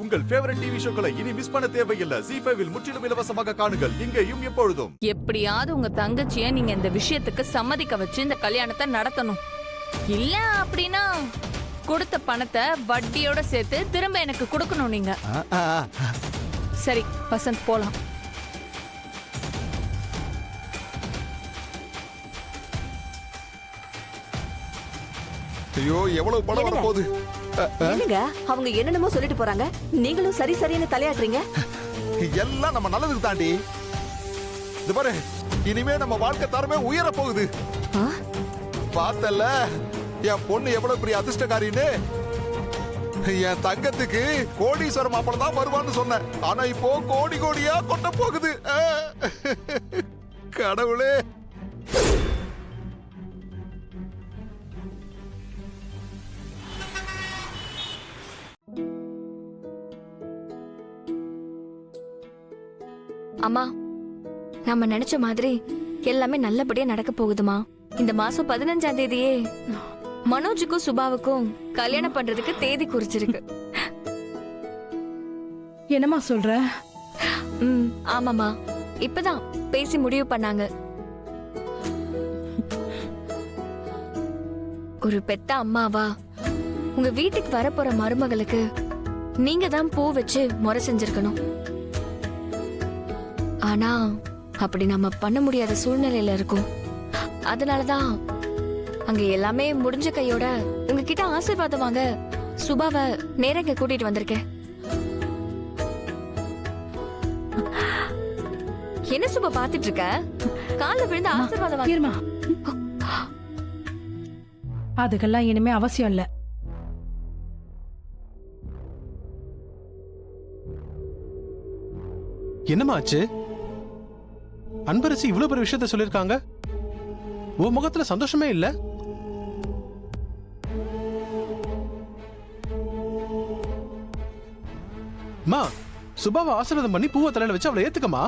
உங்கள் favourite TV ஷோக்களை இனி miss பண்ண தேவையில்லை. ZEE5 இல் முற்றிலும் இலவசமாக காணுங்கள், இங்கேயும் எப்பொழுதும். எப்படியாவது உங்க தங்கச்சிய நீங்க இந்த விஷயத்துக்கு சம்மதிக்க வச்சு இந்த கல்யாணத்தை நடத்தணும். இல்ல அப்படின்னா கொடுத்த பணத்தை வட்டியோட சேர்த்து திரும்ப எனக்கு கொடுக்கணும் நீங்க. சரி வசந்த், போலாம். ஐயோ, எவ்வளவு பணம் வர போகுது. என்னங்க அவங்க என்னென்னமோ சொல்லிட்டு போறாங்க, நீங்களும் சரி சரின்னு தலையாட்டுறீங்க. எல்லாம் நம்ம நல்லதுக்கு தாண்டி. இது பாரு, இனிமே நம்ம வாழ்க்கை தரமே உயர போகுது. பார்த்தல என் பொண்ணு எவ்வளவு பெரிய அதிர்ஷ்டக்காரின்னு. என் தங்கத்துக்கு கோடீஸ்வரம் மாப்பிள்ள தான் வருவான்னு சொன்னேன். ஆனா இப்போ கோடி கோடியா கொட்ட போகுது. கடவுளே. அம்மா, நம்ம நினைச்ச மாதிரி எல்லாமே நல்லபடியா நடக்க போகுதுமா. இந்த மாசம் 15ஆம் தேதியே மனோஜுக்கும் சுபாவுக்கும் கல்யாணம் பண்றதுக்கு தேதி குறிச்சிருக்கு. என்னம்மா சொல்ற? ஆமாமா, இப்பதான் பேசி முடிவு பண்ணாங்க. ஒரு பெத்த அம்மாவா உங்க வீட்டுக்கு வரப்போற மருமகளுக்கு நீங்க தான் பூ வச்சு முறை செஞ்சிருக்கணும். ஆனா அப்படி நம்ம பண்ண முடியாத சூழ்நிலையில இருக்கும். அதனாலதான் அங்க எல்லாமே முடிஞ்ச கையோட உங்ககிட்ட ஆசீர்வாதம் வாங்க சுபாவை நேரா இங்க கூட்டிட்டு வந்திருக்கேன். என்ன சுபா பாத்துட்டு இருக்க? கால்ல விழுந்து ஆசீர்வாதம் வாங்கிருமா? அதுக்கெல்லாம் இனிமே அவசியம் இல்ல. என்னமா ஆச்சு? அன்பரசி இவ்வளவு பெரிய விஷயத்த சொல்லிருக்காங்க, உன் முகத்துல சந்தோஷமே இல்ல. மா, சுபாவை ஆசீர்வாதம் பண்ணி பூவை தலையில வச்சு அவளை ஏத்துக்கமா.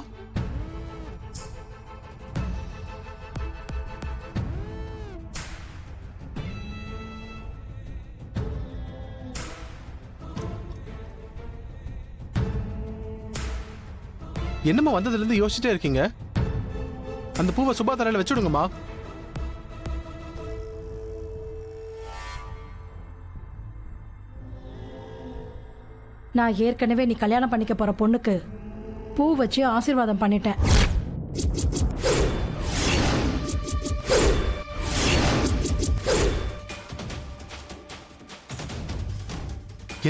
என்னம்மா வந்ததுல இருந்து யோசிச்சுட்டே இருக்கீங்க? அந்த பூவை சுபா தலையில வச்சுடுங்கம்மா. நான் ஏற்கனவே நீ கல்யாணம் பண்ணிக்க போற பொண்ணுக்கு பூ வச்சு ஆசீர்வாதம் பண்ணிட்டேன்.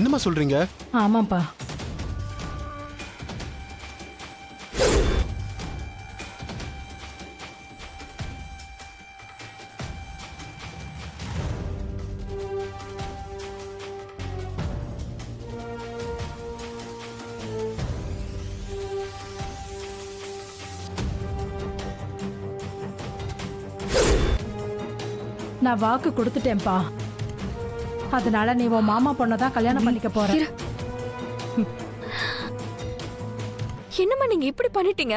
என்னம்மா சொல்றீங்க? ஆமாப்பா. நான் வாக்கு கொடுத்துட்டேன்பா. அதனால நீ உன் மாமா பொண்ணதான் கல்யாணம் பண்ணிக்க போற. என்னம்மா நீங்க இப்படி பண்ணிட்டீங்க?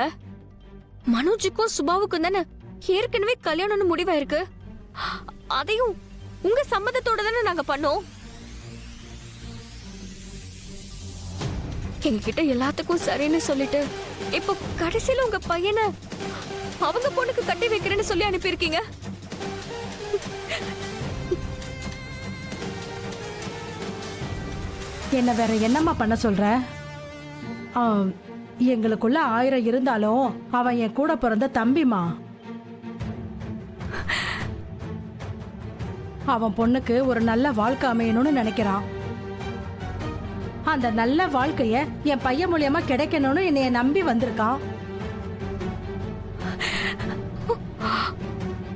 மனோஜுக்கும் சுபாவுக்கும் தானே ஏற்கனவே கல்யாணம்னு முடிவாயிருக்கு. அதையும் உங்க சம்மதத்தோட தானே நாங்க பண்ணோம். எங்க கிட்ட எல்லாத்துக்கும் சரின்னு சொல்லிட்டு இப்போ கடைசியில உங்க பையனை அவங்க பொண்ணுக்கு கட்டி வைக்கிறேன்னு சொல்லி அனுப்பியிருக்கீங்க. என்ன வேற என்னம்மா பண்ண சொல்ற? எங்களுக்குள்ள 1000 இருந்தாலும் அவன் என் கூட பிறந்த தம்பிமா. அவன் பொண்ணுக்கு ஒரு நல்ல வாழ்க்கை அமையணும்னு நினைக்கிறான். அந்த நல்ல வாழ்க்கைய என் பையன் மூலியமா கிடைக்கணும்னு என்னைய நம்பி வந்திருக்கான்.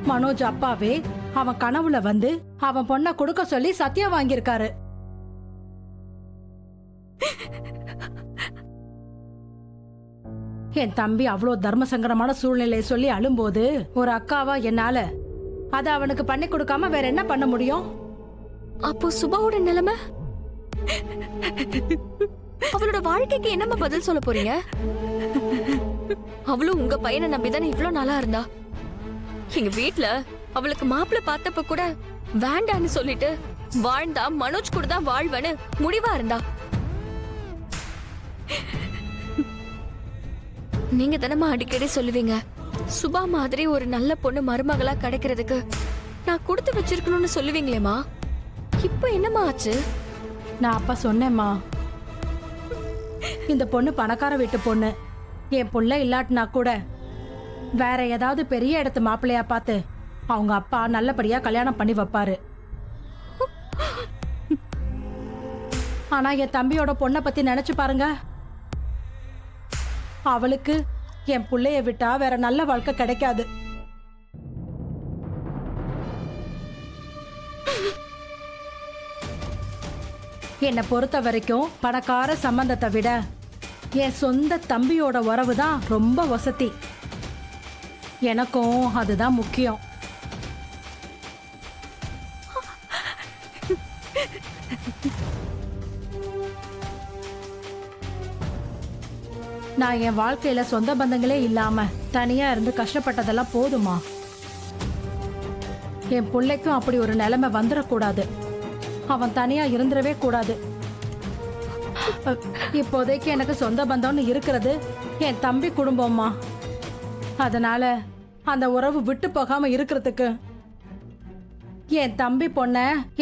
மனோஜ் அப்பாவே அவன் கனவுல வந்து அவன் பொண்ணை கொடுக்க சொல்லி சத்தியம் வாங்கியிருக்காரு. என் தம்பி அவ்வளோ தர்ம சங்கடமான சூழ்நிலையை சொல்லி அழும்போது ஒரு அக்காவா என்னால அதை அவனுக்கு பண்ணி கொடுக்காம வேற என்ன பண்ண முடியும்? அப்போ சுபாவோட நிலைமை, அவளோட வாழ்க்கைக்கு என்னம்மா பதில் சொல்ல போறீங்க? அவளும் உங்க பையனை நம்பிதானே இவ்வளவு நாளா இருந்தா. எங்க வீட்டுல அவளுக்கு மாப்பிள்ள பார்த்தப்ப கூட வேண்டான்னு சொல்லிட்டு வாழ்ந்தா மனோஜ் கூட தான் வாழ்வன்னு முடிவா இருந்தா. நீங்க தானம்மா அடிக்கடி சொல்லுவீங்க சுபா மாதிரி ஒரு நல்ல பொண்ணு மருமகளா கிடைக்கிறதுக்கு நான் கொடுத்து வச்சிருக்கணும்னு சொல்லுவீங்களேம்மா. இப்போ என்னம்மா ஆச்சு? நான் அப்ப சொன்னேம்மா, இந்த பொண்ணு பணக்கார வீட்டு பொண்ணு, என் புள்ள இல்லாட்டினா கூட வேற ஏதாவது பெரிய இடத்து மாப்பிள்ளையா பார்த்து அவங்க அப்பா நல்லபடியா கல்யாணம் பண்ணி வைப்பாரு. ஆனா என் தம்பியோட பொண்ணை பத்தி நினைச்சு பாருங்க. அவளுக்கு என் புள்ளைய விட்டா வேற நல்ல வாழ்க்கை கிடைக்காது. என்னை பொறுத்த வரைக்கும் பணக்கார சம்பந்தத்தை விட என் சொந்த தம்பியோட உறவு தான் ரொம்ப வசதி. எனக்கும் அதுதான் முக்கியம். நான் என் வாழ்க்கையில சொந்த பந்தங்களே இல்லாம தனியா இருந்து கஷ்டப்பட்டதெல்லாம் போதுமா? என் பிள்ளைக்கும் அப்படி ஒரு நிலைமை வந்துடக்கூடாது. அவன் தனியா இருந்துடவே கூடாது. இப்போதைக்கு எனக்கு சொந்த பந்தம்னு இருக்கிறது என் தம்பி குடும்பம்மா. அதனால அந்த உறவு விட்டு போகாம இருக்கிறதுக்கு என் தம்பி பொண்ண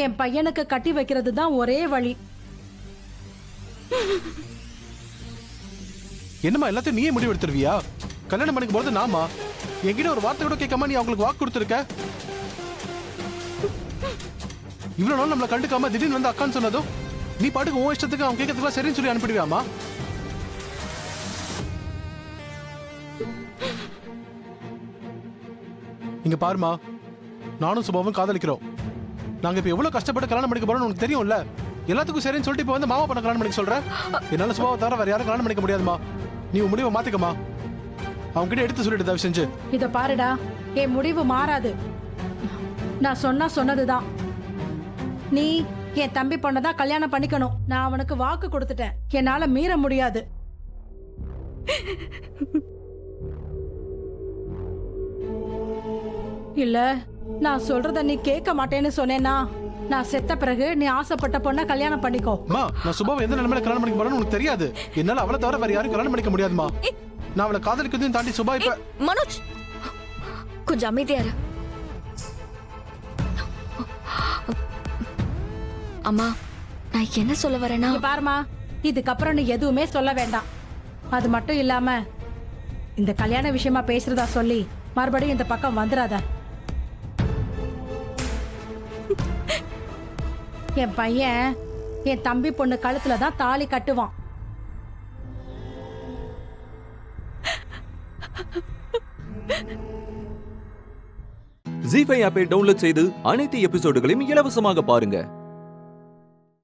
என் பையனுக்கு கட்டி வைக்கிறது தான் ஒரே வழி. என்னம்மா எல்லாத்தையும் நீயே முடிவு எடுத்துருவியா? கல்யாணம் பண்ணிக்கும் போது நாமா என்கிட்ட ஒரு வார்த்தை கூட கேட்காம நீ அவங்களுக்கு வாக்கு கொடுத்துருக்க. இவ்வளவு நாள் நம்மளை கண்டுக்காம திடீர்னு வந்து அக்கான்னு சொன்னதும் நீ பாட்டுக்கு உன் இஷ்டத்துக்கு அவன் கேட்கறதுக்குலாம் சரின்னு சொல்லி அனுப்பிடுவியாமா? இங்க பாருமா, நானும் சுபாவும் காதலிக்கிறோம். நாங்க இப்ப எவ்வளவு கஷ்டப்பட்டு கல்யாணம் பண்ணிக்க போறோம்னு உனக்கு தெரியும்ல. எல்லாத்துக்கும் சரின்னு சொல்லிட்டு இப்ப வந்து மாமா பண்ண கல்யாணம் பண்ணிக்க சொல்ற. என்னால சுபாவை தவிர வேற யாரும் கல்யாணம் பண்ணிக்க முடியாதுமா. நீ உன் முடிவை மாத்திக்கமா. அவங்க கிட்ட எடுத்து சொல்லிட்டு தயவு செஞ்சு. இத பாருடா, என் முடிவு மாறாது. நான் சொன்னதுதான். நீ என் தம்பி பொண்ணதான் கல்யாணம் பண்ணிக்கணும். நான் அவனுக்கு வாக்கு கொடுத்துட்டேன். என்னால மீற முடியாது. இல்ல, நான் சொல்றத நீ கேட்க மாட்டேன்னு சொன்னேன்னா நான் செத்த பிறகு நீ ஆசைப்பட்ட பொண்ண கல்யாணம் பண்ணிக்கோ. அம்மா, நான் சுபாவை எந்த நிலைமையில கல்யாணம் பண்ணிக்க போறேன்னு உனக்கு தெரியாது. என்னால அவளை தவிர வேற யாரும் கல்யாணம் பண்ணிக்க முடியாதுமா. நான் அவளை காதலிக்கிறதையும் தாண்டி சுபா இப்ப. மனோஜ், கொஞ்சம் அமைதியா இரு. அம்மா, நான் என்ன சொல்ல வரேன்னா, இங்க பாருமா, இதுக்கப்புறம் நீ எதுவுமே சொல்ல வேண்டாம். அது மட்டும் இல்லாம இந்த கல்யாண விஷயமா பேசுறதா சொல்லி மறுபடியும் இந்த பக்கம் வந்துடாத. என் பையன் என் தம்பி பொண்ணு கழுத்துல தான் தாலி கட்டுவான். ஜீ5 ஆப்பை டவுன்லோட் செய்து அனைத்து எபிசோடுகளையும் இலவசமாக பாருங்க.